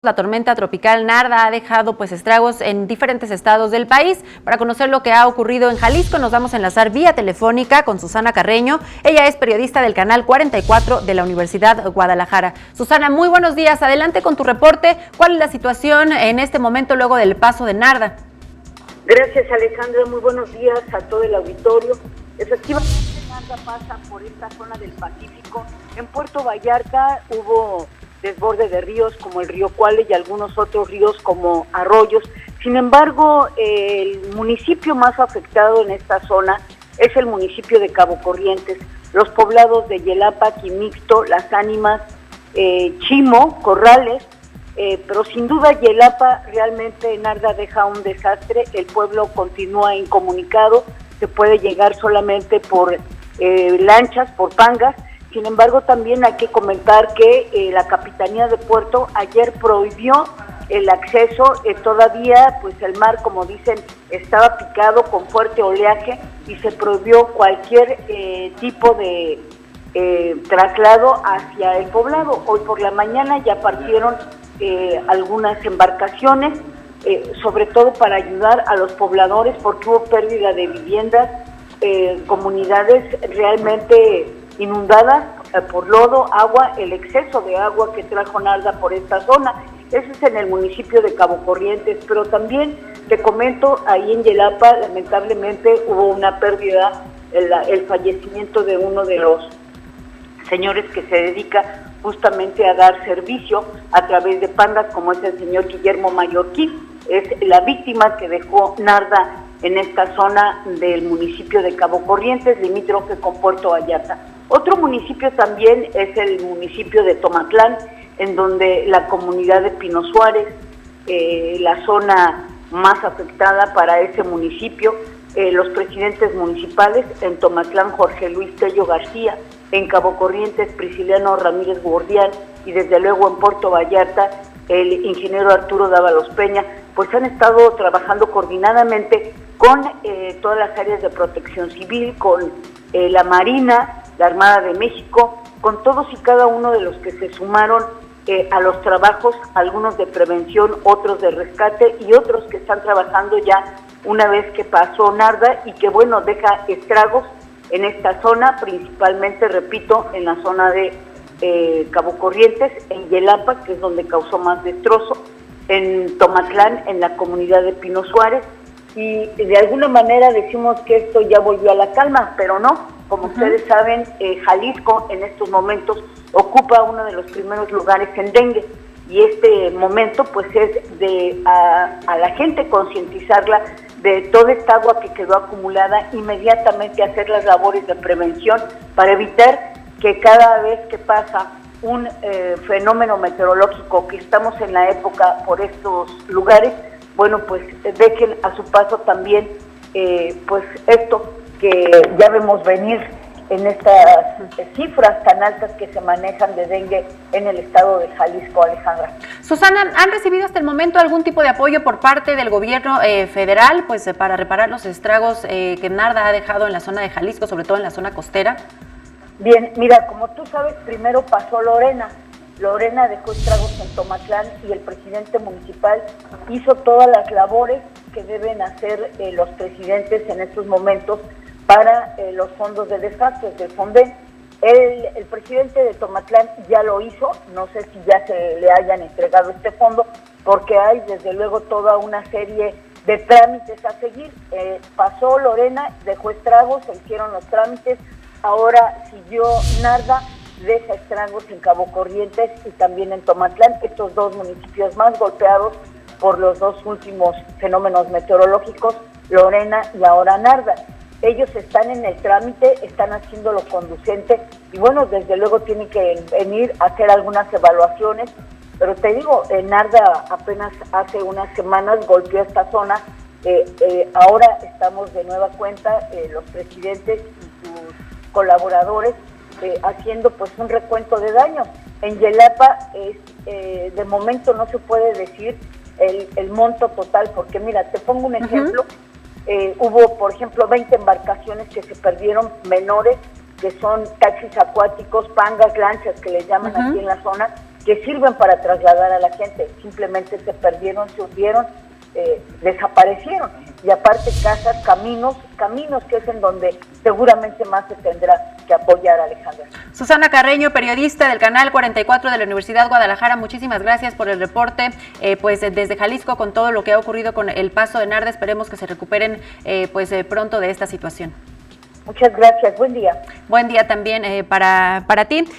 La tormenta tropical Narda ha dejado estragos en diferentes estados del país. Para conocer lo que ha ocurrido en Jalisco, nos vamos a enlazar vía telefónica con Susana Carreño. Ella es periodista del canal 44 de la Universidad Guadalajara. Susana, muy buenos días. Adelante con tu reporte. ¿Cuál es la situación en este momento luego del paso de Narda? Gracias, Alejandra. Muy buenos días a todo el auditorio. Efectivamente, Narda pasa por esta zona del Pacífico. En Puerto Vallarta hubo desborde de ríos como el río Cuale y algunos otros ríos como arroyos. Sin embargo, el municipio más afectado en esta zona es el municipio de Cabo Corrientes. Los poblados de Yelapa, Quimixto, Las Ánimas, Chimo, Corrales, pero sin duda Yelapa realmente Narda deja un desastre. El pueblo continúa incomunicado, se puede llegar solamente por lanchas, por pangas. Sin embargo, también hay que comentar que la Capitanía de Puerto ayer prohibió el acceso, todavía pues el mar, como dicen, estaba picado con fuerte oleaje y se prohibió cualquier tipo de traslado hacia el poblado. Hoy por la mañana ya partieron algunas embarcaciones, sobre todo para ayudar a los pobladores porque hubo pérdida de viviendas, comunidades realmente inundadas por lodo, agua, el exceso de agua que trajo Narda por esta zona. Eso es en el municipio de Cabo Corrientes, pero también te comento, ahí en Yelapa lamentablemente hubo una pérdida, el fallecimiento de uno de los señores que se dedica justamente a dar servicio a través de pandas, como es el señor Guillermo Mallorquín. Es la víctima que dejó Narda en esta zona del municipio de Cabo Corrientes, limítrofe con Puerto Vallarta. Otro municipio también es el municipio de Tomatlán, en donde la comunidad de Pino Suárez, la zona más afectada para ese municipio, los presidentes municipales, en Tomatlán Jorge Luis Tello García, en Cabo Corrientes Prisciliano Ramírez Gordián y desde luego en Puerto Vallarta el ingeniero Arturo Dávalos Peña, pues han estado trabajando coordinadamente con todas las áreas de protección civil, con la Marina, la Armada de México, con todos y cada uno de los que se sumaron a los trabajos, algunos de prevención, otros de rescate y otros que están trabajando ya una vez que pasó Narda y que bueno, deja estragos en esta zona, principalmente, repito, en la zona de Cabo Corrientes, en Yelapa, que es donde causó más destrozo, en Tomatlán, en la comunidad de Pino Suárez, y de alguna manera decimos que esto ya volvió a la calma, pero no. Como ustedes saben, Jalisco en estos momentos ocupa uno de los primeros lugares en dengue, y este momento pues es de a la gente concientizarla de toda esta agua que quedó acumulada, inmediatamente hacer las labores de prevención para evitar que cada vez que pasa un fenómeno meteorológico, que estamos en la época por estos lugares, bueno, pues dejen a su paso también pues esto que ya vemos venir en estas cifras tan altas que se manejan de dengue en el estado de Jalisco, Alejandra. Susana, ¿han recibido hasta el momento algún tipo de apoyo por parte del gobierno federal para reparar los estragos que Narda ha dejado en la zona de Jalisco, sobre todo en la zona costera? Bien, mira, como tú sabes, primero pasó Lorena. Lorena dejó estragos en Tomatlán y el presidente municipal hizo todas las labores que deben hacer los presidentes en estos momentos para los fondos de desastres del FONDEN. El presidente de Tomatlán ya lo hizo, no sé si ya se le hayan entregado este fondo, porque hay desde luego toda una serie de trámites a seguir. Pasó Lorena, dejó estragos, se hicieron los trámites, ahora siguió Narda, deja estragos en Cabo Corrientes y también en Tomatlán, estos dos municipios más golpeados por los dos últimos fenómenos meteorológicos, Lorena y ahora Narda. Ellos están en el trámite, están haciendo lo conducente y bueno, desde luego tienen que venir a hacer algunas evaluaciones, pero te digo, Narda apenas hace unas semanas golpeó esta zona, ahora estamos de nueva cuenta, los presidentes y sus colaboradores, haciendo pues un recuento de daños. En Yelapa de momento no se puede decir el monto total, porque mira, te pongo un ejemplo. Hubo, por ejemplo, 20 embarcaciones que se perdieron, menores, que son taxis acuáticos, pangas, lanchas que les llaman aquí en la zona, que sirven para trasladar a la gente, simplemente se perdieron, se hundieron, desaparecieron. Y aparte casas, caminos, que es en donde seguramente más se tendrá que apoyar, Alejandra. Susana Carreño, periodista del Canal 44 de la Universidad Guadalajara, muchísimas gracias por el reporte, pues desde Jalisco con todo lo que ha ocurrido con el paso de Narda, esperemos que se recuperen pronto de esta situación. Muchas gracias, buen día. Buen día también para ti.